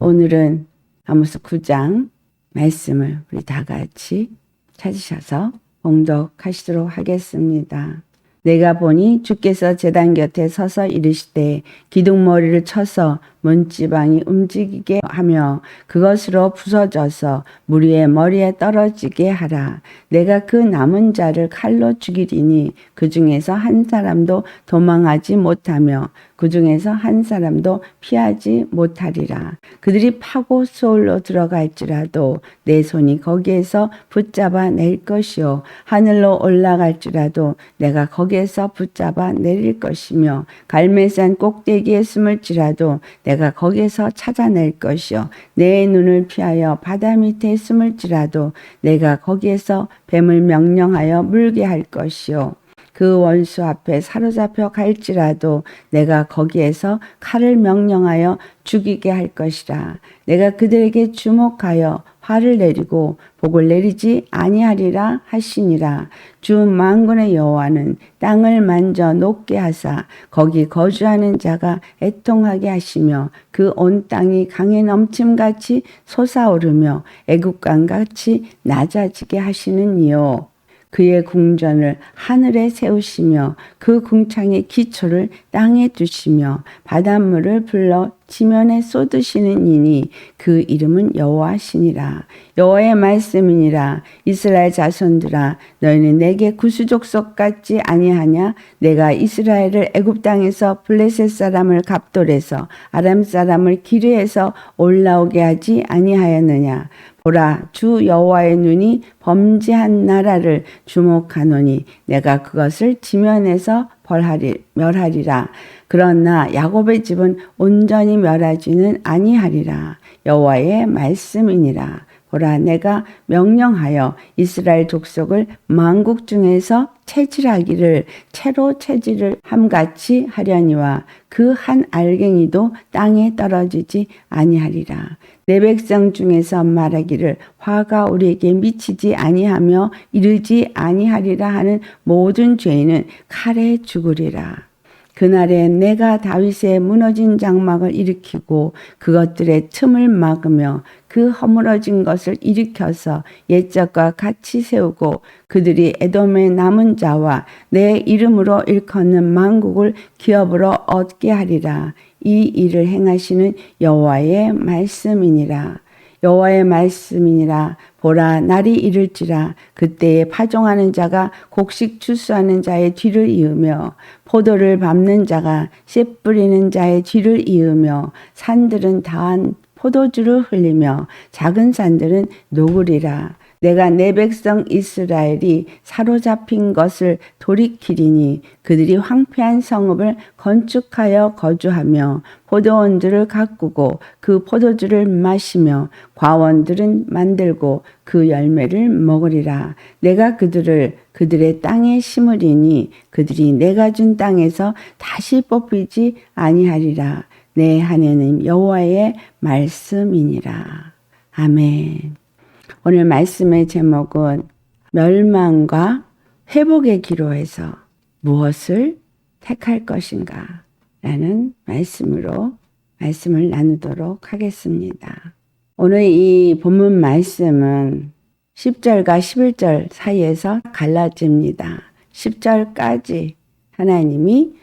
오늘은 아모스 9장 말씀을 우리 다 같이 찾으셔서 봉독하시도록 하겠습니다. 내가 보니 주께서 제단 곁에 서서 이르시되 기둥머리를 쳐서 문지방이 움직이게 하며 그것으로 부서져서 무리의 머리에 떨어지게 하라. 내가 그 남은 자를 칼로 죽이리니 그 중에서 한 사람도 도망하지 못하며 그 중에서 한 사람도 피하지 못하리라. 그들이 파고 소울로 들어갈지라도 내 손이 거기에서 붙잡아 낼 것이요 하늘로 올라갈지라도 내가 거기에서 붙잡아 내릴 것이며 갈매산 꼭대기에 숨을지라도 내가 거기에서 찾아낼 것이요 내 눈을 피하여 바다 밑에 숨을지라도 내가 거기에서 뱀을 명령하여 물게 할 것이요 그 원수 앞에 사로잡혀 갈지라도 내가 거기에서 칼을 명령하여 죽이게 할 것이라. 내가 그들에게 주목하여 화를 내리고 복을 내리지 아니하리라 하시니라. 주 만군의 여호와는 땅을 만져 녹게 하사 거기 거주하는 자가 애통하게 하시며 그 온 땅이 강에 넘침같이 솟아오르며 애국강같이 낮아지게 하시는 이요. 그의 궁전을 하늘에 세우시며 그 궁창의 기초를 땅에 두시며 바닷물을 불러 지면에 쏟으시는 이니 그 이름은 여호와시니라. 여호와의 말씀이니라. 이스라엘 자손들아 너희는 내게 구수족속 같지 아니하냐. 내가 이스라엘을 애굽 땅에서 블레셋 사람을 갑돌에서 아람 사람을 기르에서 올라오게 하지 아니하였느냐. 보라 주 여호와의 눈이 범죄한 나라를 주목하노니 내가 그것을 지면에서 멸하리라. 그러나 야곱의 집은 온전히 멸하지는 아니하리라. 여호와의 말씀이니라. 보라 내가 명령하여 이스라엘 족속을 만국 중에서 채질하기를 채로 채질을 함같이 하려니와 그 한 알갱이도 땅에 떨어지지 아니하리라. 내 백성 중에서 말하기를 화가 우리에게 미치지 아니하며 이르지 아니하리라 하는 모든 죄인은 칼에 죽으리라. 그날에 내가 다윗의 무너진 장막을 일으키고 그것들의 틈을 막으며 그 허물어진 것을 일으켜서 옛적과 같이 세우고 그들이 에돔의 남은 자와 내 이름으로 일컫는 만국을 기업으로 얻게 하리라. 이 일을 행하시는 여호와의 말씀이니라. 여호와의 말씀이니라. 보라 날이 이를지라. 그때에 파종하는 자가 곡식 추수하는 자의 뒤를 이으며 포도를 밟는 자가 씨 뿌리는 자의 뒤를 이으며 산들은 다한 포도주를 흘리며 작은 산들은 녹으리라. 내가 내 백성 이스라엘이 사로잡힌 것을 돌이키리니 그들이 황폐한 성읍을 건축하여 거주하며 포도원들을 가꾸고 그 포도주를 마시며 과원들은 만들고 그 열매를 먹으리라. 내가 그들을 그들의 땅에 심으리니 그들이 내가 준 땅에서 다시 뽑히지 아니하리라. 내 하나님 여호와의 말씀이니라. 아멘. 오늘 말씀의 제목은 멸망과 회복의 기로에서 무엇을 택할 것인가 라는 말씀으로 말씀을 나누도록 하겠습니다. 오늘 이 본문 말씀은 10절과 11절 사이에서 갈라집니다. 10절까지 하나님이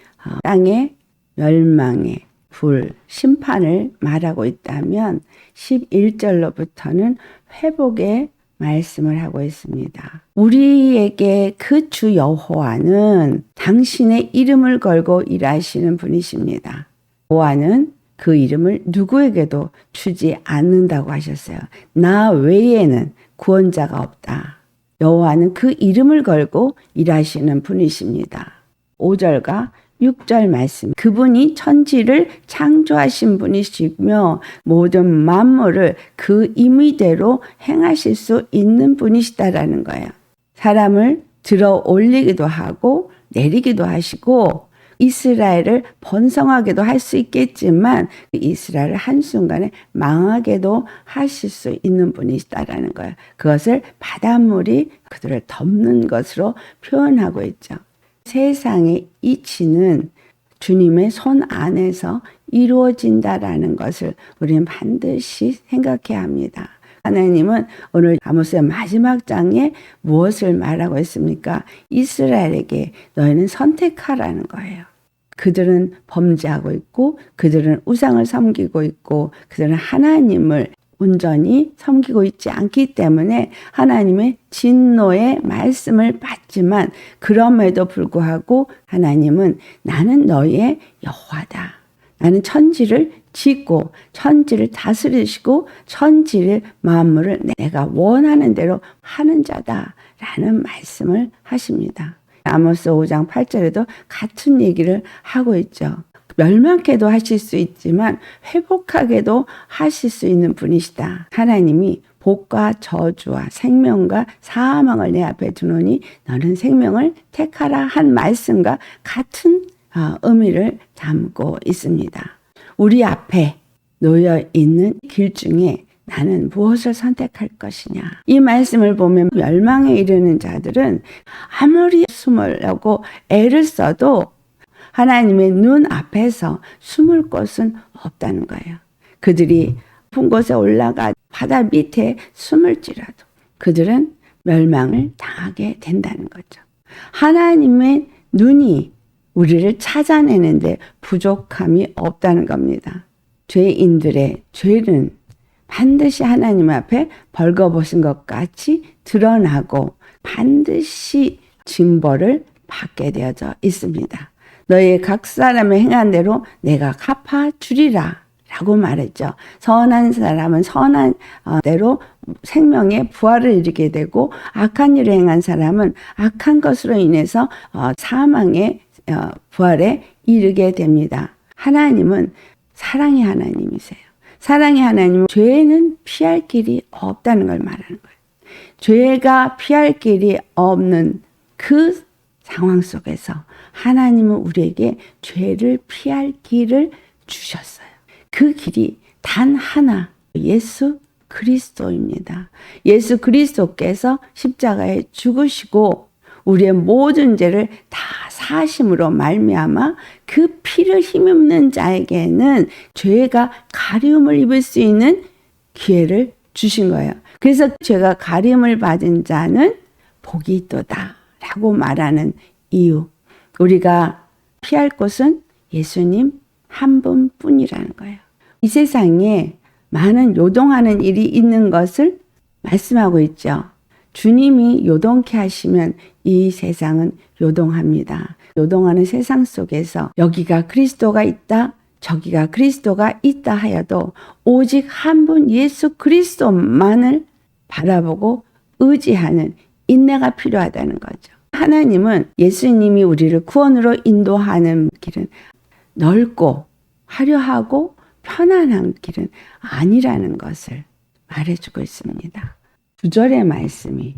땅의 멸망의 불, 심판을 말하고 있다면 11절로부터는 회복의 말씀을 하고 있습니다. 우리에게 그 주 여호와는 당신의 이름을 걸고 일하시는 분이십니다. 여호와는 그 이름을 누구에게도 주지 않는다고 하셨어요. 나 외에는 구원자가 없다. 여호와는 그 이름을 걸고 일하시는 분이십니다. 5절과 6절 말씀. 그분이 천지를 창조하신 분이시며 모든 만물을 그 임의대로 행하실 수 있는 분이시다라는 거예요. 사람을 들어 올리기도 하고 내리기도 하시고 이스라엘을 번성하게도 할 수 있겠지만 이스라엘을 한순간에 망하게도 하실 수 있는 분이시다라는 거예요. 그것을 바닷물이 그들을 덮는 것으로 표현하고 있죠. 세상의 이치는 주님의 손 안에서 이루어진다라는 것을 우리는 반드시 생각해야 합니다. 하나님은 오늘 아모스의 마지막 장에 무엇을 말하고 있습니까? 이스라엘에게 너희는 선택하라는 거예요. 그들은 범죄하고 있고 그들은 우상을 섬기고 있고 그들은 하나님을 온전히 섬기고 있지 않기 때문에 하나님의 진노의 말씀을 받지만 그럼에도 불구하고 하나님은 나는 너희의 여호와다. 나는 천지를 짓고 천지를 다스리시고 천지를 만물을 내가 원하는 대로 하는 자다라는 말씀을 하십니다. 아모스 5장 8절에도 같은 얘기를 하고 있죠. 멸망케도 하실 수 있지만 회복하게도 하실 수 있는 분이시다. 하나님이 복과 저주와 생명과 사망을 내 앞에 두노니 너는 생명을 택하라 한 말씀과 같은 의미를 담고 있습니다. 우리 앞에 놓여 있는 길 중에 나는 무엇을 선택할 것이냐. 이 말씀을 보면 멸망에 이르는 자들은 아무리 숨으려고 애를 써도 하나님의 눈 앞에서 숨을 곳은 없다는 거예요. 그들이 높은 곳에 올라가 바다 밑에 숨을지라도 그들은 멸망을 당하게 된다는 거죠. 하나님의 눈이 우리를 찾아내는데 부족함이 없다는 겁니다. 죄인들의 죄는 반드시 하나님 앞에 벌거벗은 것 같이 드러나고 반드시 징벌을 받게 되어져 있습니다. 너희 각 사람의 행한 대로 내가 갚아주리라 라고 말했죠. 선한 사람은 선한 대로 생명의 부활을 이루게 되고 악한 일을 행한 사람은 악한 것으로 인해서 사망의 부활에 이르게 됩니다. 하나님은 사랑의 하나님이세요. 사랑의 하나님은 죄는 피할 길이 없다는 걸 말하는 거예요. 죄가 피할 길이 없는 그 상황 속에서 하나님은 우리에게 죄를 피할 길을 주셨어요. 그 길이 단 하나, 예수 그리스도입니다. 예수 그리스도께서 십자가에 죽으시고 우리의 모든 죄를 다 사심으로 말미암아 그 피를 힘입는 자에게는 죄가 가리움을 입을 수 있는 기회를 주신 거예요. 그래서 죄가 가리움을 받은 자는 복이 있도다 라고 말하는 이유. 우리가 피할 곳은 예수님 한 분뿐이라는 거예요. 이 세상에 많은 요동하는 일이 있는 것을 말씀하고 있죠. 주님이 요동케 하시면 이 세상은 요동합니다. 요동하는 세상 속에서 여기가 그리스도가 있다, 저기가 그리스도가 있다 하여도 오직 한 분 예수 그리스도만을 바라보고 의지하는 인내가 필요하다는 거죠. 하나님은 예수님이 우리를 구원으로 인도하는 길은 넓고 화려하고 편안한 길은 아니라는 것을 말해주고 있습니다. 9절의 말씀이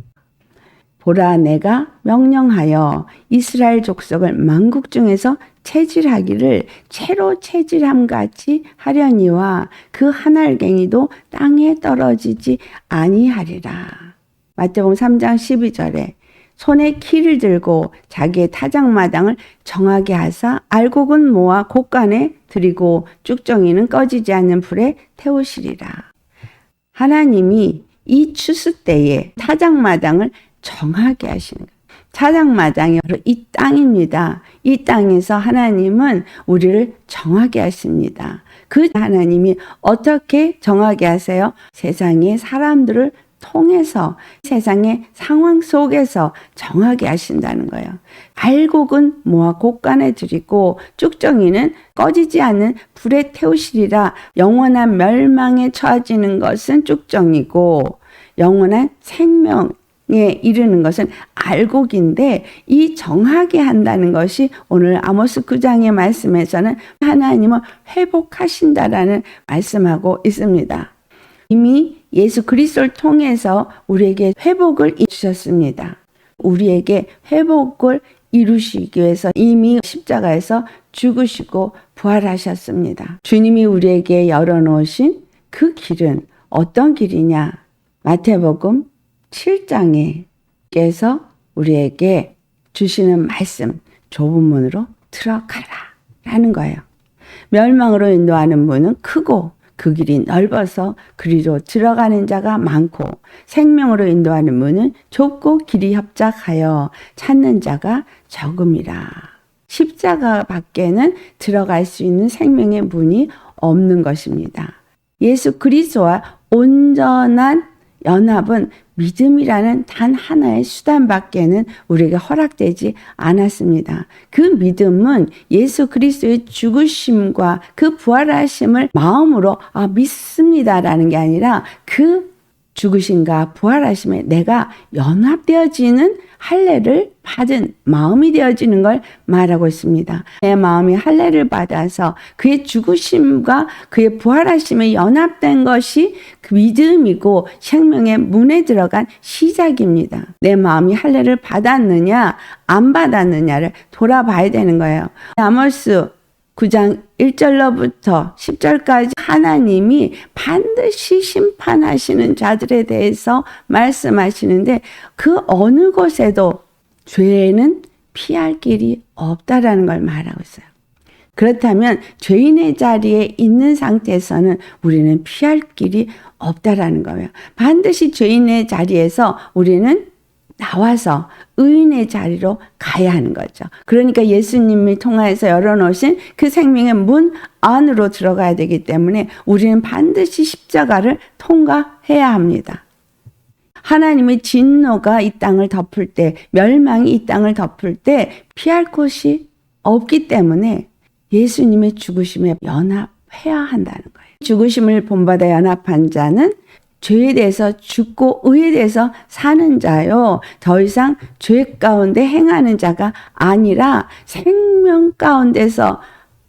보라 내가 명령하여 이스라엘 족속을 만국 중에서 채질하기를 채로 채질함같이 하려니와 그 한 알갱이도 땅에 떨어지지 아니하리라. 마태복음 3장 12절에 손에 키를 들고 자기의 타작마당을 정하게 하사 알곡은 모아 곳간에 들이고 쭉정이는 꺼지지 않는 불에 태우시리라. 하나님이 이 추수 때에 타작마당을 정하게 하시는 거예요. 타작마당이 바로 이 땅입니다. 이 땅에서 하나님은 우리를 정하게 하십니다. 그 하나님이 어떻게 정하게 하세요? 세상의 사람들을 통해서 세상의 상황 속에서 정하게 하신다는 거예요. 알곡은 모아 곳간에 들이고 쭉정이는 꺼지지 않는 불에 태우시리라. 영원한 멸망에 처해지는 것은 쭉정이고 영원한 생명에 이르는 것은 알곡인데 이 정하게 한다는 것이 오늘 아모스 9장의 말씀에서는 하나님은 회복하신다라는 말씀하고 있습니다. 이미 예수 그리스도를 통해서 우리에게 회복을 주셨습니다. 우리에게 회복을 이루시기 위해서 이미 십자가에서 죽으시고 부활하셨습니다. 주님이 우리에게 열어놓으신 그 길은 어떤 길이냐? 마태복음 7장에서 우리에게 주시는 말씀, 좁은 문으로 들어가라. 라는 거예요. 멸망으로 인도하는 문은 크고 그 길이 넓어서 그리로 들어가는 자가 많고 생명으로 인도하는 문은 좁고 길이 협착하여 찾는 자가 적음이라. 십자가 밖에는 들어갈 수 있는 생명의 문이 없는 것입니다. 예수 그리스도와 온전한 연합은 믿음이라는 단 하나의 수단밖에는 우리에게 허락되지 않았습니다. 그 믿음은 예수 그리스도의 죽으심과 그 부활하심을 마음으로 믿습니다라는 게 아니라 그 죽으심과 부활하심에 내가 연합되어지는 할례를 받은 마음이 되어지는 걸 말하고 있습니다. 내 마음이 할례를 받아서 그의 죽으심과 그의 부활하심에 연합된 것이 그 믿음이고 생명의 문에 들어간 시작입니다. 내 마음이 할례를 받았느냐 안 받았느냐를 돌아봐야 되는 거예요. 아모스 9장 1절로부터 10절까지 하나님이 반드시 심판하시는 자들에 대해서 말씀하시는데 그 어느 곳에도 죄는 피할 길이 없다라는 걸 말하고 있어요. 그렇다면 죄인의 자리에 있는 상태에서는 우리는 피할 길이 없다라는 거예요. 반드시 죄인의 자리에서 우리는 나와서 의인의 자리로 가야 하는 거죠. 그러니까 예수님이 통하여서 열어놓으신 그 생명의 문 안으로 들어가야 되기 때문에 우리는 반드시 십자가를 통과해야 합니다. 하나님의 진노가 이 땅을 덮을 때, 멸망이 이 땅을 덮을 때 피할 곳이 없기 때문에 예수님의 죽으심에 연합해야 한다는 거예요. 죽으심을 본받아 연합한 자는 죄에 대해서 죽고 의에 대해서 사는 자요. 더 이상 죄 가운데 행하는 자가 아니라 생명 가운데서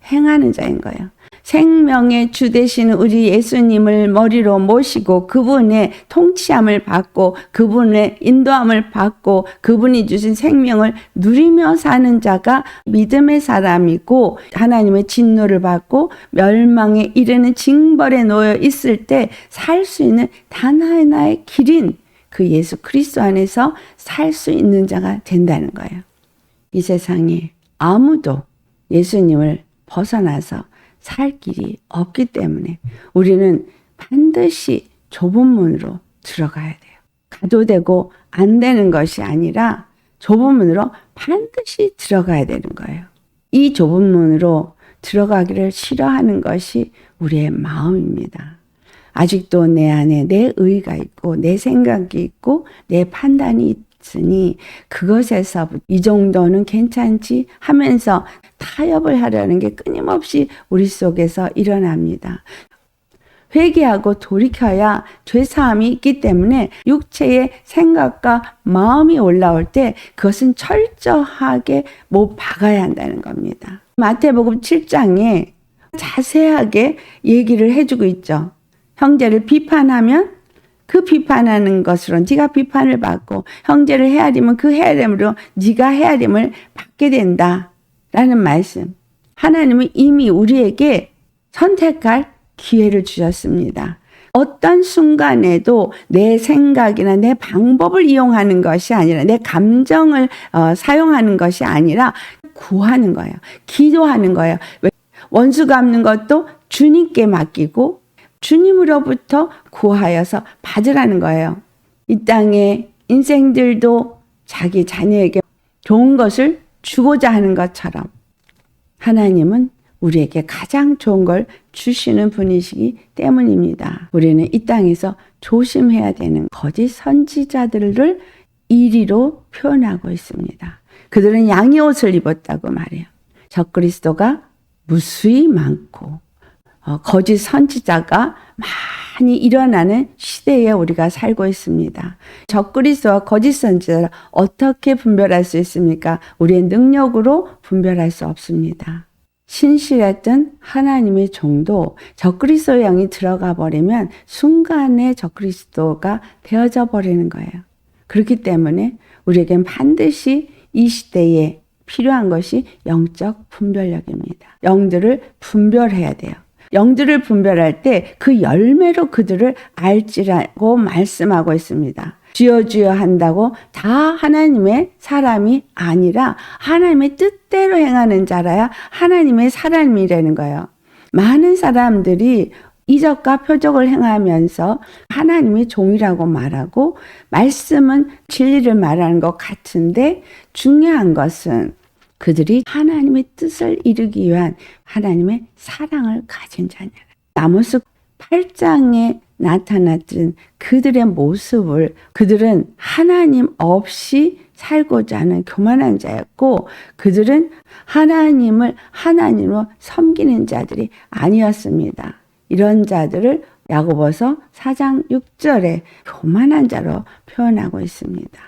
행하는 자인 거예요. 생명의 주 되시는 우리 예수님을 머리로 모시고 그분의 통치함을 받고 그분의 인도함을 받고 그분이 주신 생명을 누리며 사는 자가 믿음의 사람이고 하나님의 진노를 받고 멸망에 이르는 징벌에 놓여 있을 때 살 수 있는 단 하나의 길인 그 예수 그리스도 안에서 살 수 있는 자가 된다는 거예요. 이 세상에 아무도 예수님을 벗어나서 살 길이 없기 때문에 우리는 반드시 좁은 문으로 들어가야 돼요. 가도 되고 안 되는 것이 아니라 좁은 문으로 반드시 들어가야 되는 거예요. 이 좁은 문으로 들어가기를 싫어하는 것이 우리의 마음입니다. 아직도 내 안에 내 의가 있고 내 생각이 있고 내 판단이 있으니 그것에서 이 정도는 괜찮지 하면서 타협을 하려는 게 끊임없이 우리 속에서 일어납니다. 회개하고 돌이켜야 죄사함이 있기 때문에 육체의 생각과 마음이 올라올 때 그것은 철저하게 못 박아야 한다는 겁니다. 마태복음 7장에 자세하게 얘기를 해주고 있죠. 형제를 비판하면 그 비판하는 것으로 네가 비판을 받고 형제를 헤아리면 그 헤아림으로 네가 헤아림을 받게 된다 라는 말씀. 하나님은 이미 우리에게 선택할 기회를 주셨습니다. 어떤 순간에도 내 생각이나 내 방법을 이용하는 것이 아니라 내 감정을 사용하는 것이 아니라 구하는 거예요. 기도하는 거예요. 원수 갚는 것도 주님께 맡기고 주님으로부터 구하여서 받으라는 거예요. 이 땅의 인생들도 자기 자녀에게 좋은 것을 주고자 하는 것처럼 하나님은 우리에게 가장 좋은 걸 주시는 분이시기 때문입니다. 우리는 이 땅에서 조심해야 되는 거짓 선지자들을 이리로 표현하고 있습니다. 그들은 양의 옷을 입었다고 말해요. 적그리스도가 무수히 많고 거짓 선지자가 많이 일어나는 시대에 우리가 살고 있습니다. 적그리스도와 거짓 선지자를 어떻게 분별할 수 있습니까? 우리의 능력으로 분별할 수 없습니다. 신실했던 하나님의 종도 적그리스도의 영이 들어가 버리면 순간에 적그리스도가 되어져 버리는 거예요. 그렇기 때문에 우리에겐 반드시 이 시대에 필요한 것이 영적 분별력입니다. 영들을 분별해야 돼요. 영들을 분별할 때 그 열매로 그들을 알지라고 말씀하고 있습니다. 주여 한다고 다 하나님의 사람이 아니라 하나님의 뜻대로 행하는 자라야 하나님의 사람이라는 거예요. 많은 사람들이 이적과 표적을 행하면서 하나님의 종이라고 말하고 말씀은 진리를 말하는 것 같은데 중요한 것은 그들이 하나님의 뜻을 이루기 위한 하나님의 사랑을 가진 자냐. 아모스 8장에 나타났던 그들의 모습을 그들은 하나님 없이 살고자 하는 교만한 자였고 그들은 하나님을 하나님으로 섬기는 자들이 아니었습니다. 이런 자들을 야고보서 4장 6절에 교만한 자로 표현하고 있습니다.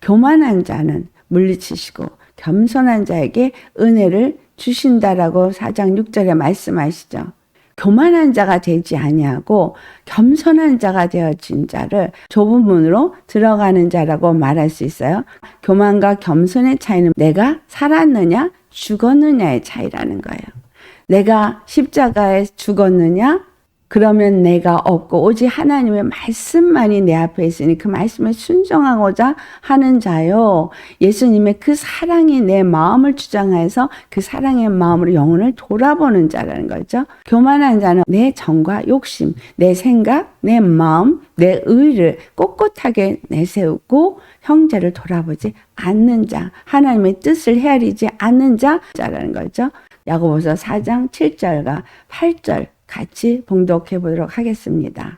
교만한 자는 물리치시고 겸손한 자에게 은혜를 주신다라고 4장 6절에 말씀하시죠. 교만한 자가 되지 아니하고 겸손한 자가 되어진 자를 좁은 문으로 들어가는 자라고 말할 수 있어요. 교만과 겸손의 차이는 내가 살았느냐 죽었느냐의 차이라는 거예요. 내가 십자가에 죽었느냐? 그러면 내가 없고 오직 하나님의 말씀만이 내 앞에 있으니 그 말씀에 순종하고자 하는 자요. 예수님의 그 사랑이 내 마음을 주장해서 그 사랑의 마음으로 영혼을 돌아보는 자라는 거죠. 교만한 자는 내 정과 욕심, 내 생각, 내 마음, 내 의를 꼿꼿하게 내세우고 형제를 돌아보지 않는 자, 하나님의 뜻을 헤아리지 않는 자라는 거죠. 야고보서 4장 7절과 8절 같이 봉독해 보도록 하겠습니다.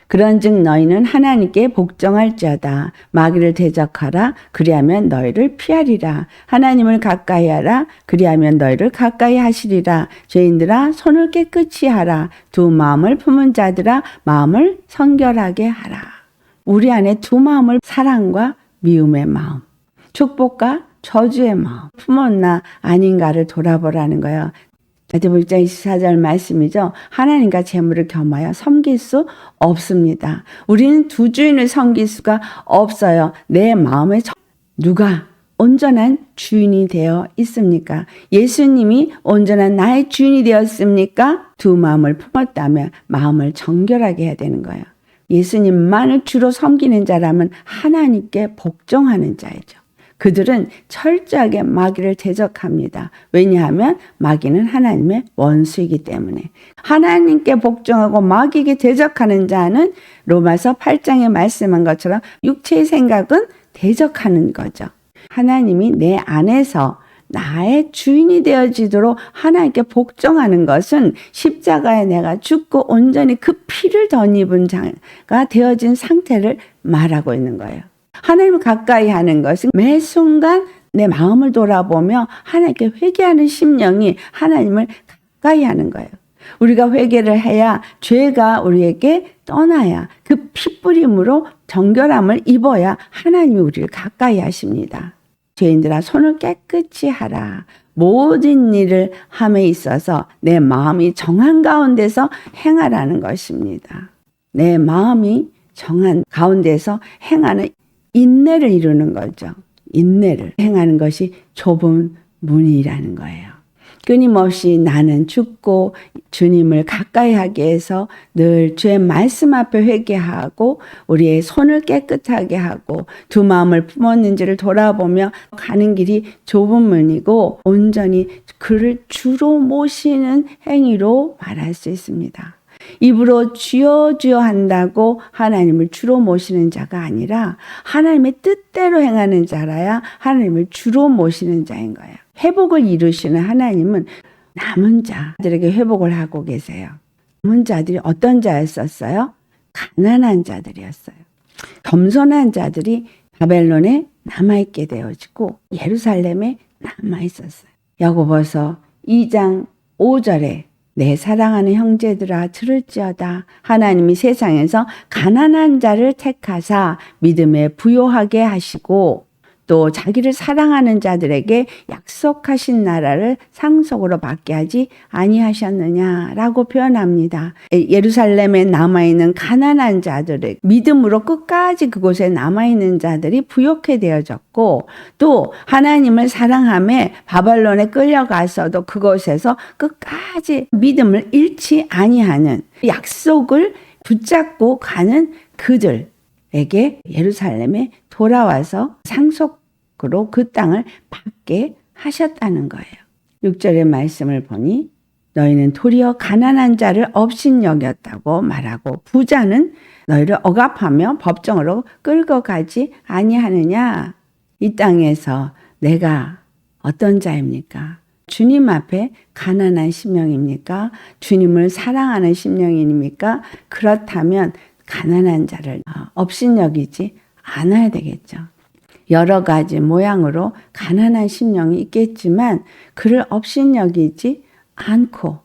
그런즉 너희는 하나님께 복종할지어다. 마귀를 대적하라. 그리하면 너희를 피하리라. 하나님을 가까이 하라. 그리하면 너희를 가까이 하시리라. 죄인들아 손을 깨끗이 하라. 두 마음을 품은 자들아 마음을 성결하게 하라. 우리 안에 두 마음을 사랑과 미움의 마음, 축복과 저주의 마음 품었나 아닌가를 돌아보라는 거예요. 마태복음 1장 24절 말씀이죠. 하나님과 재물을 겸하여 섬길 수 없습니다. 우리는 두 주인을 섬길 수가 없어요. 내 마음에 누가 온전한 주인이 되어 있습니까? 예수님이 온전한 나의 주인이 되었습니까? 두 마음을 품었다면 마음을 정결하게 해야 되는 거예요. 예수님만을 주로 섬기는 자라면 하나님께 복종하는 자이죠. 그들은 철저하게 마귀를 대적합니다. 왜냐하면 마귀는 하나님의 원수이기 때문에. 하나님께 복종하고 마귀에게 대적하는 자는 로마서 8장에 말씀한 것처럼 육체의 생각은 대적하는 거죠. 하나님이 내 안에서 나의 주인이 되어지도록 하나님께 복종하는 것은 십자가에 내가 죽고 온전히 그 피를 덧입은 자가 되어진 상태를 말하고 있는 거예요. 하나님을 가까이 하는 것은 매 순간 내 마음을 돌아보며 하나님께 회개하는 심령이 하나님을 가까이 하는 거예요. 우리가 회개를 해야 죄가 우리에게 떠나야 그 피뿌림으로 정결함을 입어야 하나님이 우리를 가까이 하십니다. 죄인들아 손을 깨끗이 하라. 모든 일을 함에 있어서 내 마음이 정한 가운데서 행하라는 것입니다. 내 마음이 정한 가운데서 행하는 인내를 이루는 거죠. 인내를 행하는 것이 좁은 문이라는 거예요. 끊임없이 나는 죽고 주님을 가까이 하기 위해서 늘 주의 말씀 앞에 회개하고 우리의 손을 깨끗하게 하고 두 마음을 품었는지를 돌아보며 가는 길이 좁은 문이고 온전히 그를 주로 모시는 행위로 말할 수 있습니다. 입으로 주여 주여 한다고 하나님을 주로 모시는 자가 아니라 하나님의 뜻대로 행하는 자라야 하나님을 주로 모시는 자인 거예요. 회복을 이루시는 하나님은 남은 자들에게 회복을 하고 계세요. 남은 자들이 어떤 자였었어요? 가난한 자들이었어요. 겸손한 자들이 바벨론에 남아있게 되어지고 예루살렘에 남아있었어요. 야고보서 2장 5절에 내 사랑하는 형제들아 들을지어다. 하나님이 세상에서 가난한 자를 택하사 믿음에 부요하게 하시고 또 자기를 사랑하는 자들에게 약속하신 나라를 상속으로 받게 하지 아니하셨느냐라고 표현합니다. 예루살렘에 남아있는 가난한 자들의 믿음으로 끝까지 그곳에 남아있는 자들이 부욕해 되어졌고 또 하나님을 사랑하며 바벨론에 끌려가서도 그곳에서 끝까지 믿음을 잃지 아니하는 약속을 붙잡고 가는 그들 에게 예루살렘에 돌아와서 상속으로 그 땅을 받게 하셨다는 거예요. 6절의 말씀을 보니 너희는 도리어 가난한 자를 업신여겼다고 말하고 부자는 너희를 억압하며 법정으로 끌고 가지 아니하느냐. 이 땅에서 내가 어떤 자입니까? 주님 앞에 가난한 심령입니까? 주님을 사랑하는 심령입니까? 그렇다면 가난한 자를 업신여기지 않아야 되겠죠. 여러 가지 모양으로 가난한 심령이 있겠지만 그를 업신여기지 않고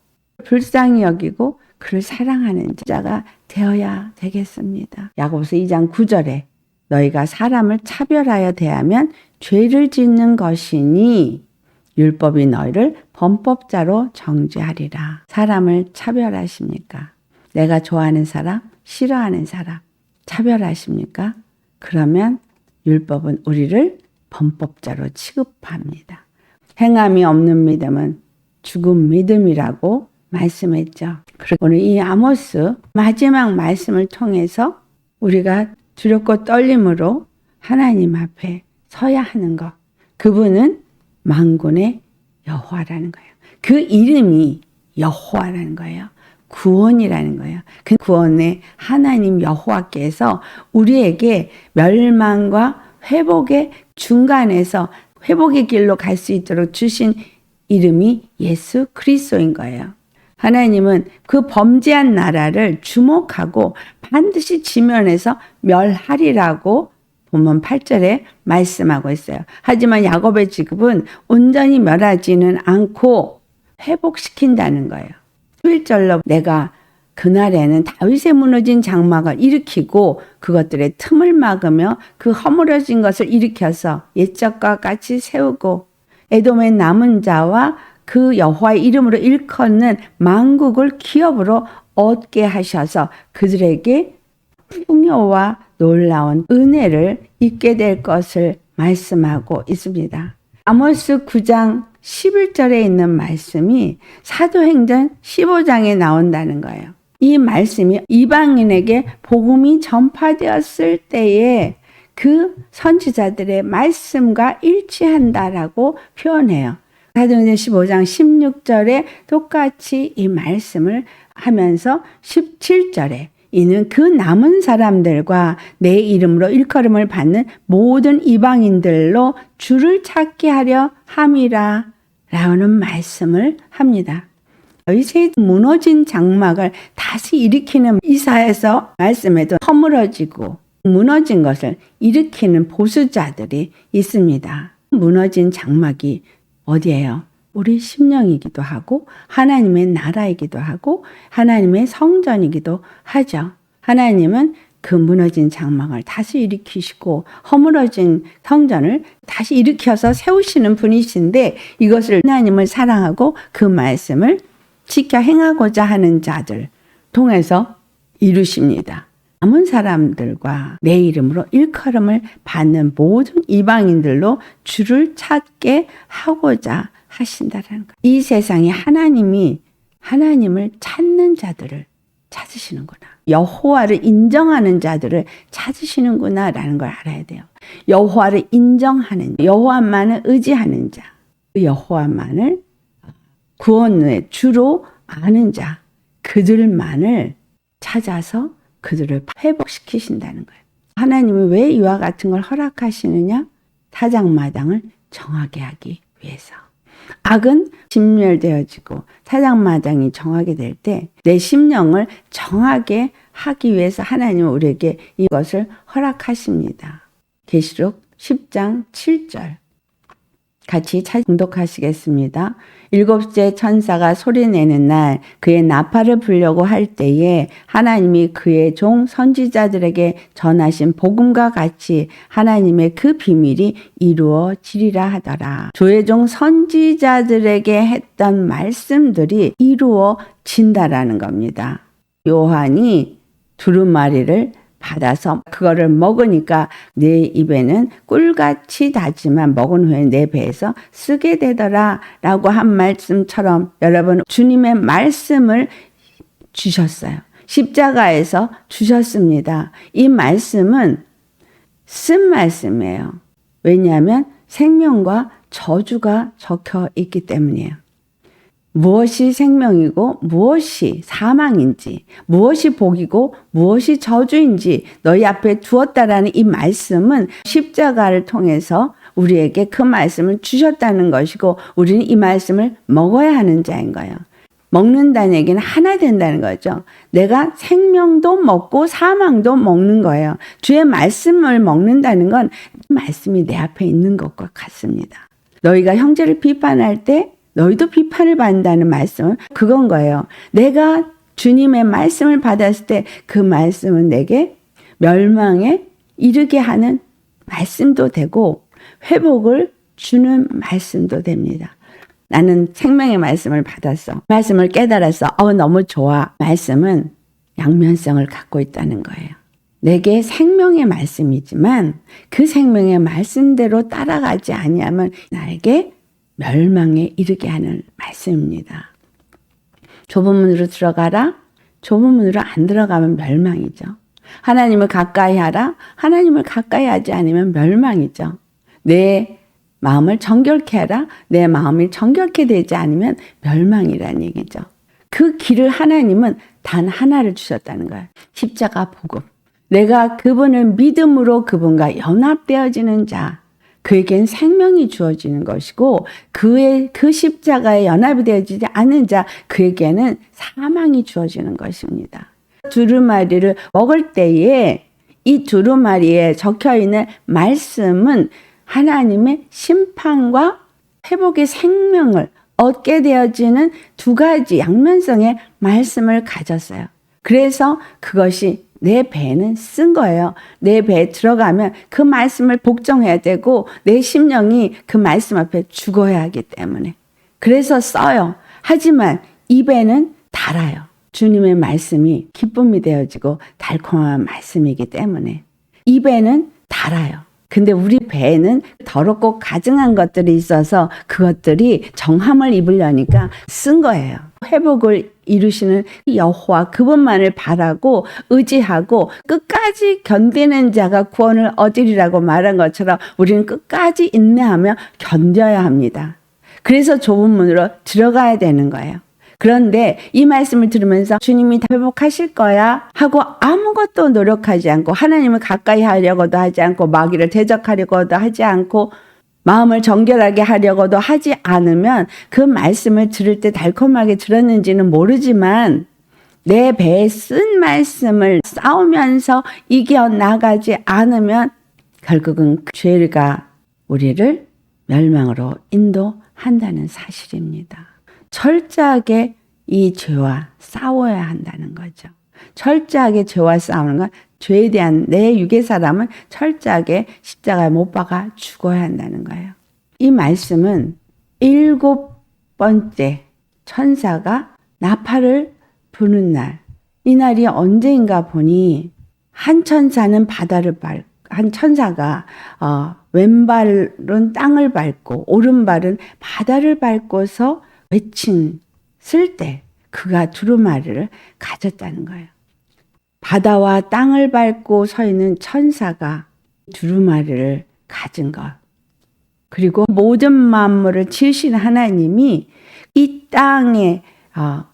불쌍히 여기고 그를 사랑하는 자가 되어야 되겠습니다. 야고보서 2장 9절에 너희가 사람을 차별하여 대하면 죄를 짓는 것이니 율법이 너희를 범법자로 정죄하리라. 사람을 차별하십니까? 내가 좋아하는 사람, 싫어하는 사람 차별하십니까? 그러면 율법은 우리를 범법자로 취급합니다. 행함이 없는 믿음은 죽은 믿음이라고 말씀했죠. 그리고 오늘 이 아모스 마지막 말씀을 통해서 우리가 두렵고 떨림으로 하나님 앞에 서야 하는 것. 그분은 만군의 여호와라는 거예요. 그 이름이 여호와라는 거예요. 구원이라는 거예요. 그 구원의 하나님 여호와께서 우리에게 멸망과 회복의 중간에서 회복의 길로 갈 수 있도록 주신 이름이 예수 그리스도인 거예요. 하나님은 그 범죄한 나라를 주목하고 반드시 지면에서 멸하리라고 본문 8절에 말씀하고 있어요. 하지만 야곱의 직업은 온전히 멸하지는 않고 회복시킨다는 거예요. 11절로 내가 그날에는 다윗의 무너진 장막을 일으키고 그것들의 틈을 막으며 그 허물어진 것을 일으켜서 옛적과 같이 세우고 에돔의 남은 자와 그 여호와의 이름으로 일컫는 만국을 기업으로 얻게 하셔서 그들에게 풍요와 놀라운 은혜를 입게 될 것을 말씀하고 있습니다. 아모스 9장 11절에 있는 말씀이 사도행전 15장에 나온다는 거예요. 이 말씀이 이방인에게 복음이 전파되었을 때에 그 선지자들의 말씀과 일치한다라고 표현해요. 사도행전 15장 16절에 똑같이 이 말씀을 하면서 17절에 이는 그 남은 사람들과 내 이름으로 일컬음을 받는 모든 이방인들로 주를 찾게 하려 함이라 라는 말씀을 합니다. 다윗의 무너진 장막을 다시 일으키는 이사야서 말씀에도 허물어지고 무너진 것을 일으키는 보수자들이 있습니다. 무너진 장막이 어디예요? 우리 심령이기도 하고 하나님의 나라이기도 하고 하나님의 성전이기도 하죠. 하나님은 그 무너진 장막을 다시 일으키시고 허물어진 성전을 다시 일으켜서 세우시는 분이신데 이것을 하나님을 사랑하고 그 말씀을 지켜 행하고자 하는 자들 통해서 이루십니다. 남은 사람들과 내 이름으로 일컬음을 받는 모든 이방인들로 주를 찾게 하고자 하신다라는 것. 이 세상에 하나님이 하나님을 찾는 자들을 찾으시는구나. 여호와를 인정하는 자들을 찾으시는구나라는 걸 알아야 돼요. 여호와를 인정하는, 여호와만을 의지하는 자, 여호와만을 구원의 주로 아는 자, 그들만을 찾아서 그들을 회복시키신다는 거예요. 하나님이 왜 이와 같은 걸 허락하시느냐? 타작마당을 정하게 하기 위해서. 악은 진멸되어지고 타작마당이 정하게 될 때 내 심령을 정하게 하기 위해서 하나님은 우리에게 이것을 허락하십니다. 계시록 10장 7절 같이 봉독하시겠습니다. 일곱째 천사가 소리내는 날 그의 나팔을 불려고 할 때에 하나님이 그의 종 선지자들에게 전하신 복음과 같이 하나님의 그 비밀이 이루어지리라 하더라. 주의 종 선지자들에게 했던 말씀들이 이루어진다라는 겁니다. 요한이 두루마리를 받아서 그거를 먹으니까 내 입에는 꿀같이 다지만 먹은 후에 내 배에서 쓰게 되더라 라고 한 말씀처럼 여러분 주님의 말씀을 주셨어요. 십자가에서 주셨습니다. 이 말씀은 쓴 말씀이에요. 왜냐하면 생명과 저주가 적혀 있기 때문이에요. 무엇이 생명이고 무엇이 사망인지, 무엇이 복이고 무엇이 저주인지 너희 앞에 두었다라는 이 말씀은 십자가를 통해서 우리에게 그 말씀을 주셨다는 것이고, 우리는 이 말씀을 먹어야 하는 자인 거예요. 먹는다는 얘기는 하나 된다는 거죠. 내가 생명도 먹고 사망도 먹는 거예요. 주의 말씀을 먹는다는 건 말씀이 내 앞에 있는 것과 같습니다. 너희가 형제를 비판할 때 너희도 비판을 받는다는 말씀은 그건 거예요. 내가 주님의 말씀을 받았을 때 그 말씀은 내게 멸망에 이르게 하는 말씀도 되고 회복을 주는 말씀도 됩니다. 나는 생명의 말씀을 받았어. 말씀을 깨달았어. 너무 좋아. 말씀은 양면성을 갖고 있다는 거예요. 내게 생명의 말씀이지만 그 생명의 말씀대로 따라가지 아니하면 나에게 멸망에 이르게 하는 말씀입니다. 좁은 문으로 들어가라. 좁은 문으로 안 들어가면 멸망이죠. 하나님을 가까이 하라. 하나님을 가까이 하지 않으면 멸망이죠. 내 마음을 정결케 하라. 내 마음이 정결케 되지 않으면 멸망이라는 얘기죠. 그 길을 하나님은 단 하나를 주셨다는 거예요. 십자가 복음. 내가 그분을 믿음으로 그분과 연합되어지는 자, 그에겐 생명이 주어지는 것이고, 그 십자가에 연합이 되어지지 않는 자, 그에게는 사망이 주어지는 것입니다. 두루마리를 먹을 때에 이 두루마리에 적혀있는 말씀은 하나님의 심판과 회복의 생명을 얻게 되어지는 두 가지 양면성의 말씀을 가졌어요. 그래서 그것이 내 배에는 쓴 거예요. 내 배에 들어가면 그 말씀을 복종해야 되고 내 심령이 그 말씀 앞에 죽어야 하기 때문에. 그래서 써요. 하지만 입에는 달아요. 주님의 말씀이 기쁨이 되어지고 달콤한 말씀이기 때문에 입에는 달아요. 근데 우리 배에는 더럽고 가증한 것들이 있어서 그것들이 정함을 입으려니까 쓴 거예요. 회복을 이루시는 여호와 그분만을 바라고 의지하고 끝까지 견디는 자가 구원을 얻으리라고 말한 것처럼 우리는 끝까지 인내하며 견뎌야 합니다. 그래서 좁은 문으로 들어가야 되는 거예요. 그런데 이 말씀을 들으면서 주님이 다 회복하실 거야 하고 아무것도 노력하지 않고 하나님을 가까이 하려고도 하지 않고 마귀를 대적하려고도 하지 않고 마음을 정결하게 하려고도 하지 않으면 그 말씀을 들을 때 달콤하게 들었는지는 모르지만 내 배에 쓴 말씀을 싸우면서 이겨나가지 않으면 결국은 죄가 우리를 멸망으로 인도한다는 사실입니다. 철저하게 이 죄와 싸워야 한다는 거죠. 철저하게 죄와 싸우는 건 죄에 대한 내 육의 사람은 철저하게 십자가에 못 박아 죽어야 한다는 거예요. 이 말씀은 7번째 천사가 나팔을 부는 날, 이 날이 언제인가 보니 한 천사는 한 천사가 왼발은 땅을 밟고 오른발은 바다를 밟고서 외쳤을 때 그가 두루마리를 가졌다는 거예요. 바다와 땅을 밟고 서 있는 천사가 두루마리를 가진 것. 그리고 모든 만물을 지으신 하나님이 이 땅에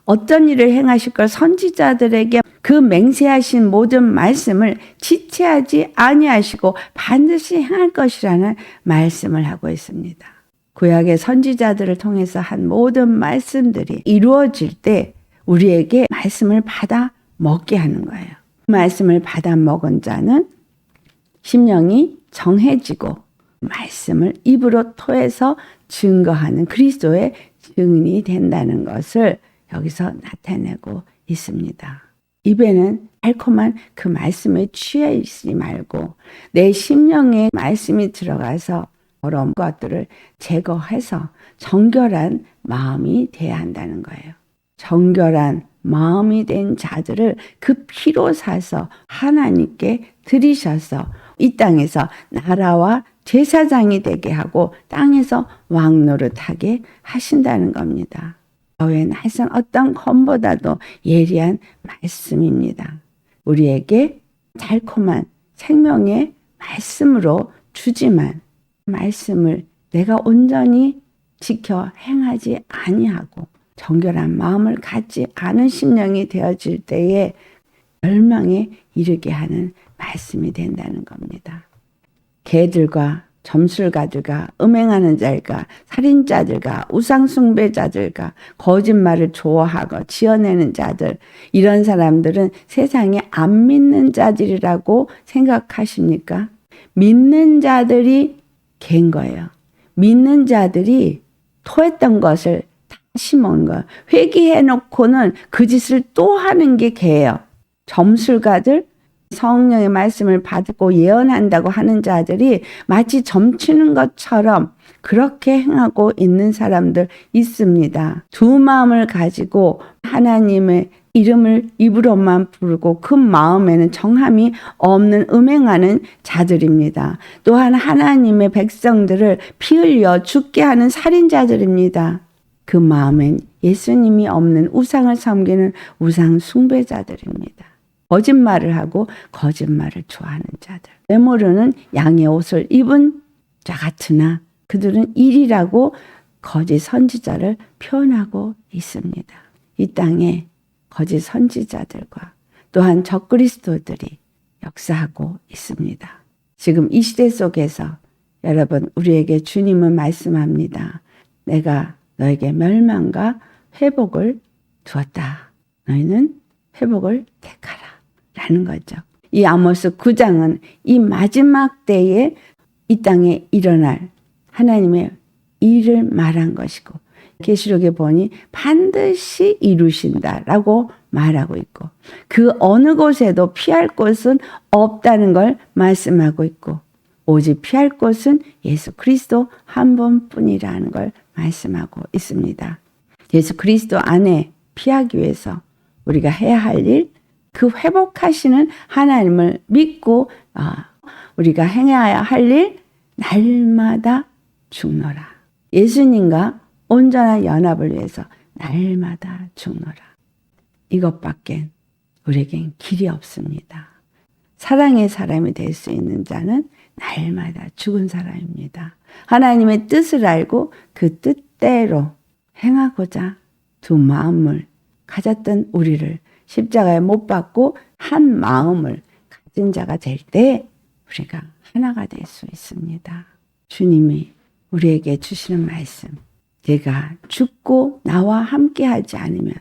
어떤 일을 행하실 걸 선지자들에게 그 맹세하신 모든 말씀을 지체하지 아니하시고 반드시 행할 것이라는 말씀을 하고 있습니다. 구약의 선지자들을 통해서 한 모든 말씀들이 이루어질 때 우리에게 말씀을 받아 먹게 하는 거예요. 말씀을 받아 먹은 자는 심령이 정해지고 말씀을 입으로 토해서 증거하는 그리스도의 증인이 된다는 것을 여기서 나타내고 있습니다. 입에는 달콤한 그 말씀에 취해 있지 말고 내 심령에 말씀이 들어가서 더러운 것들을 제거해서 정결한 마음이 돼야 한다는 거예요. 정결한 마음이 된 자들을 그 피로 사서 하나님께 드리셔서 이 땅에서 나라와 제사장이 되게 하고 땅에서 왕노릇하게 하신다는 겁니다. 여호와의 날선 어떤 검보다도 예리한 말씀입니다. 우리에게 달콤한 생명의 말씀으로 주지만 말씀을 내가 온전히 지켜 행하지 아니하고 정결한 마음을 갖지 않은 심령이 되어질 때에 멸망에 이르게 하는 말씀이 된다는 겁니다. 개들과 점술가들과 음행하는 자들과 살인자들과 우상숭배자들과 거짓말을 좋아하고 지어내는 자들, 이런 사람들은 세상에 안 믿는 자들이라고 생각하십니까? 믿는 자들이 개인 거예요. 믿는 자들이 토했던 것을 다시 먹는 거예요. 회개해놓고는 그 짓을 또 하는 게 개예요. 점술가들, 성령의 말씀을 받고 예언한다고 하는 자들이 마치 점치는 것처럼 그렇게 행하고 있는 사람들 있습니다. 두 마음을 가지고 하나님의 이름을 입으로만 부르고 그 마음에는 정함이 없는 음행하는 자들입니다. 또한 하나님의 백성들을 피 흘려 죽게 하는 살인자들입니다. 그 마음엔 예수님이 없는 우상을 섬기는 우상 숭배자들입니다. 거짓말을 하고 거짓말을 좋아하는 자들. 외모로는 양의 옷을 입은 자 같으나 그들은 일이라고 거짓 선지자를 표현하고 있습니다. 이 땅에 거짓 선지자들과 또한 적그리스도들이 역사하고 있습니다. 지금 이 시대 속에서 여러분, 우리에게 주님은 말씀합니다. 내가 너에게 멸망과 회복을 두었다. 너희는 회복을 택하라. 라는 거죠. 이 아모스 9장은 이 마지막 때에 이 땅에 일어날 하나님의 일을 말한 것이고, 계시록에 보니 반드시 이루신다라고 말하고 있고, 그 어느 곳에도 피할 곳은 없다는 걸 말씀하고 있고, 오직 피할 곳은 예수 그리스도 한 분뿐이라는 걸 말씀하고 있습니다. 예수 그리스도 안에 피하기 위해서 우리가 해야 할 일, 그 회복하시는 하나님을 믿고 우리가 행해야 할 일, 날마다 죽노라. 예수님과 온전한 연합을 위해서 날마다 죽노라. 이것밖엔 우리에겐 길이 없습니다. 사랑의 사람이 될 수 있는 자는 날마다 죽은 사람입니다. 하나님의 뜻을 알고 그 뜻대로 행하고자 두 마음을 가졌던 우리를 십자가에 못 박고 한 마음을 가진 자가 될 때 우리가 하나가 될 수 있습니다. 주님이 우리에게 주시는 말씀, 내가 죽고 나와 함께하지 않으면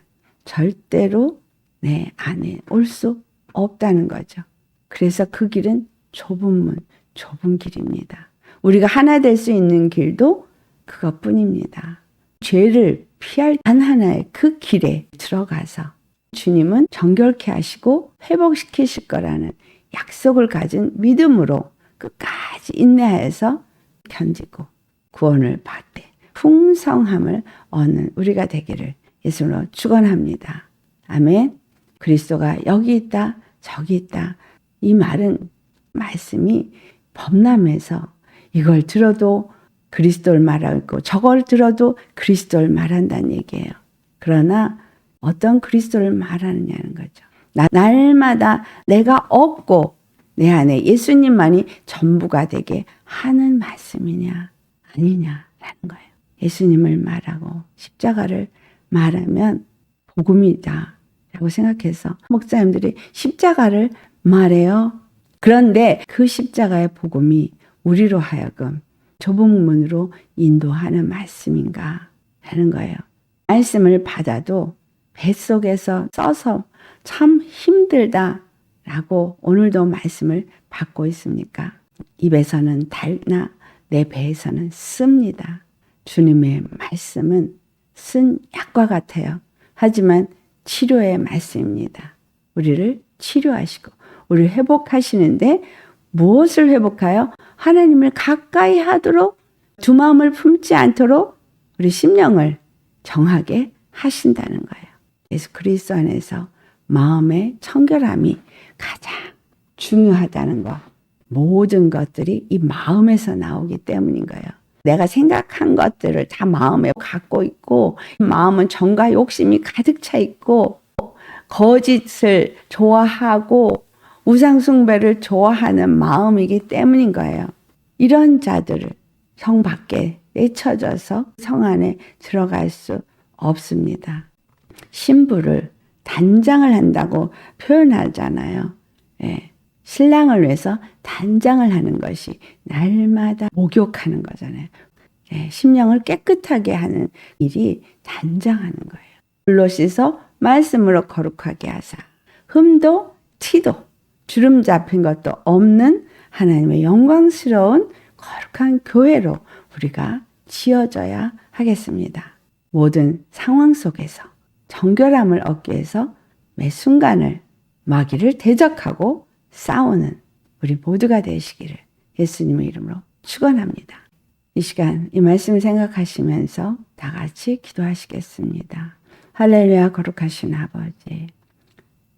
절대로 내 안에 올 수 없다는 거죠. 그래서 그 길은 좁은 문, 좁은 길입니다. 우리가 하나 될 수 있는 길도 그것뿐입니다. 죄를 피할 단 하나의 그 길에 들어가서 주님은 정결케 하시고 회복시키실 거라는 약속을 가진 믿음으로 끝까지 인내하여서 견디고 구원을 받되 풍성함을 얻는 우리가 되기를 예수로 축원합니다. 아멘. 그리스도가 여기 있다, 저기 있다. 이 말씀이 범람해서 이걸 들어도 그리스도를 말하고 저걸 들어도 그리스도를 말한다는 얘기예요. 그러나 어떤 그리스도를 말하느냐는 거죠. 날마다 내가 없고 내 안에 예수님만이 전부가 되게 하는 말씀이냐 아니냐라는 거예요. 예수님을 말하고 십자가를 말하면 복음이다 라고 생각해서 목사님들이 십자가를 말해요. 그런데 그 십자가의 복음이 우리로 하여금 좁은 문으로 인도하는 말씀인가 라는 거예요. 말씀을 받아도 뱃속에서 써서 참 힘들다라고 오늘도 말씀을 받고 있습니까? 입에서는 달나 내 배에서는 씁니다. 주님의 말씀은 쓴 약과 같아요. 하지만 치료의 말씀입니다. 우리를 치료하시고 우리를 회복하시는데 무엇을 회복하여? 하나님을 가까이 하도록 두 마음을 품지 않도록 우리 심령을 정하게 하신다는 거예요. 예수 그리스도 안에서 마음의 청결함이 가장 중요하다는 것. 모든 것들이 이 마음에서 나오기 때문인 거예요. 내가 생각한 것들을 다 마음에 갖고 있고, 마음은 정과 욕심이 가득 차 있고, 거짓을 좋아하고 우상숭배를 좋아하는 마음이기 때문인 거예요. 이런 자들을 성 밖에 내쳐져서 성 안에 들어갈 수 없습니다. 신부를 단장을 한다고 표현하잖아요. 예. 신랑을 위해서 단장을 하는 것이 날마다 목욕하는 거잖아요. 예. 심령을 깨끗하게 하는 일이 단장하는 거예요. 물로 씻어 말씀으로 거룩하게 하사 흠도 티도 주름 잡힌 것도 없는 하나님의 영광스러운 거룩한 교회로 우리가 지어져야 하겠습니다. 모든 상황 속에서 정결함을 얻기 위해서 매 순간을 마귀를 대적하고 싸우는 우리 모두가 되시기를 예수님의 이름으로 축원합니다. 이 시간 이 말씀 생각하시면서 다 같이 기도하시겠습니다. 할렐루야. 거룩하신 아버지,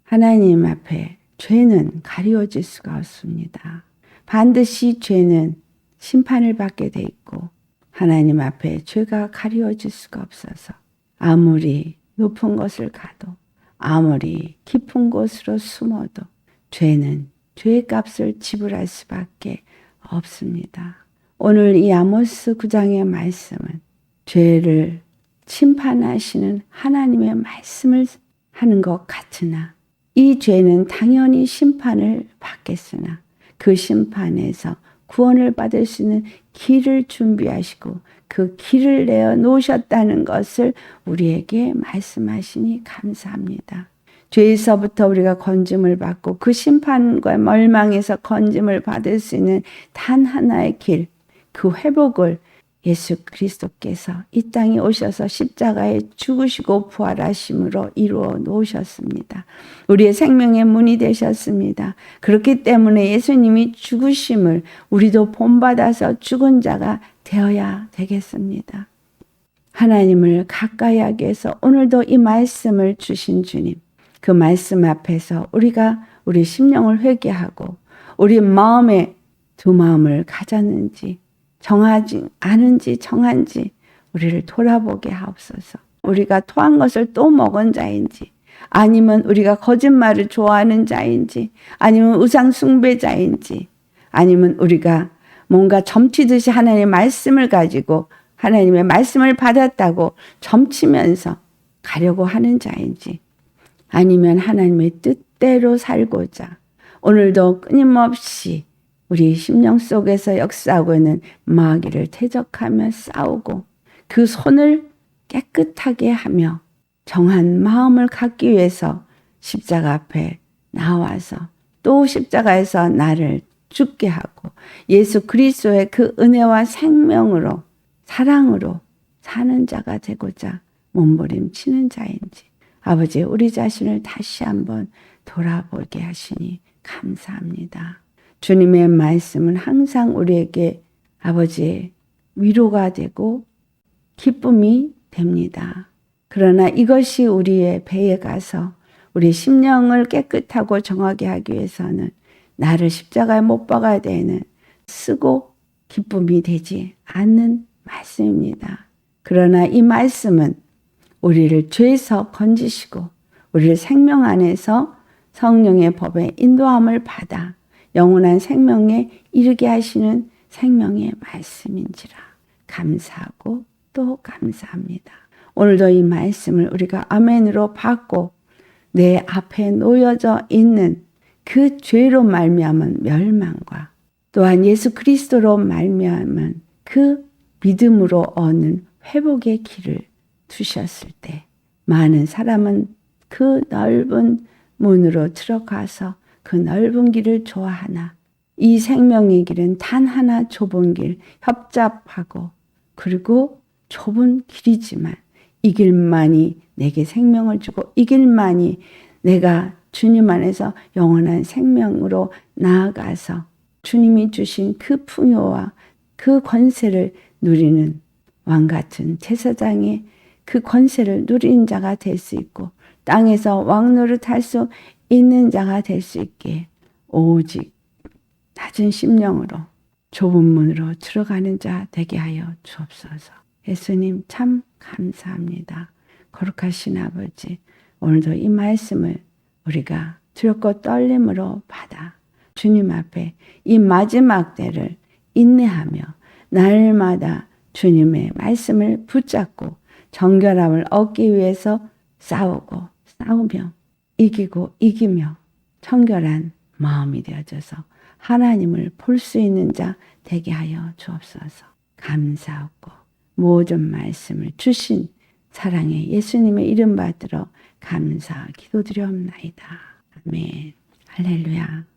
하나님 앞에 죄는 가리워질 수가 없습니다. 반드시 죄는 심판을 받게 돼 있고 하나님 앞에 죄가 가리워질 수가 없어서 아무리 높은 곳을 가도 아무리 깊은 곳으로 숨어도 죄는 죄의 값을 지불할 수밖에 없습니다. 오늘 이 아모스 9장의 말씀은 죄를 심판하시는 하나님의 말씀을 하는 것 같으나 이 죄는 당연히 심판을 받겠으나 그 심판에서 구원을 받을 수 있는 길을 준비하시고 그 길을 내어 놓으셨다는 것을 우리에게 말씀하시니 감사합니다. 죄에서부터 우리가 건짐을 받고 그 심판과 멸망에서 건짐을 받을 수 있는 단 하나의 길, 그 회복을 예수 그리스도께서 이 땅에 오셔서 십자가에 죽으시고 부활하심으로 이루어 놓으셨습니다. 우리의 생명의 문이 되셨습니다. 그렇기 때문에 예수님이 죽으심을 우리도 본받아서 죽은 자가 되어야 되겠습니다. 하나님을 가까이 하기 위해서 오늘도 이 말씀을 주신 주님, 그 말씀 앞에서 우리가 우리 심령을 회개하고 우리 마음에 두 마음을 가졌는지 정하지 않은지 정한지 우리를 돌아보게 하옵소서. 우리가 토한 것을 또 먹은 자인지 아니면 우리가 거짓말을 좋아하는 자인지 아니면 우상 숭배자인지 아니면 우리가 뭔가 점치듯이 하나님의 말씀을 가지고 하나님의 말씀을 받았다고 점치면서 가려고 하는 자인지 아니면 하나님의 뜻대로 살고자 오늘도 끊임없이 우리 심령 속에서 역사하고 있는 마귀를 대적하며 싸우고 그 손을 깨끗하게 하며 정한 마음을 갖기 위해서 십자가 앞에 나와서 또 십자가에서 나를 죽게 하고 예수 그리스도의 그 은혜와 생명으로 사랑으로 사는 자가 되고자 몸부림치는 자인지 아버지 우리 자신을 다시 한번 돌아보게 하시니 감사합니다. 주님의 말씀은 항상 우리에게 아버지의 위로가 되고 기쁨이 됩니다. 그러나 이것이 우리의 배에 가서 우리 심령을 깨끗하고 정하게 하기 위해서는 나를 십자가에 못 박아야 되는 쓰고 기쁨이 되지 않는 말씀입니다. 그러나 이 말씀은 우리를 죄에서 건지시고 우리를 생명 안에서 성령의 법에 인도함을 받아 영원한 생명에 이르게 하시는 생명의 말씀인지라 감사하고 또 감사합니다. 오늘도 이 말씀을 우리가 아멘으로 받고 내 앞에 놓여져 있는 그 죄로 말미암은 멸망과 또한 예수 그리스도로 말미암은 그 믿음으로 얻는 회복의 길을 두셨을 때 많은 사람은 그 넓은 문으로 들어가서 그 넓은 길을 좋아하나 이 생명의 길은 단 하나 좁은 길, 협잡하고 그리고 좁은 길이지만 이 길만이 내게 생명을 주고 이 길만이 내가 주님 안에서 영원한 생명으로 나아가서 주님이 주신 그 풍요와 그 권세를 누리는 왕같은 제사장의 그 권세를 누린 자가 될 수 있고 땅에서 왕노릇할 수 있는 자가 될 수 있게 오직 낮은 심령으로 좁은 문으로 들어가는 자 되게 하여 주옵소서. 예수님 참 감사합니다. 거룩하신 아버지, 오늘도 이 말씀을 우리가 두렵고 떨림으로 받아 주님 앞에 이 마지막 때를 인내하며 날마다 주님의 말씀을 붙잡고 정결함을 얻기 위해서 싸우며 이기며 청결한 마음이 되어져서 하나님을 볼 수 있는 자 되게 하여 주옵소서. 감사하고 모든 말씀을 주신 사랑의 예수님의 이름 받들어 감사 기도드려옵나이다. 아멘. 할렐루야.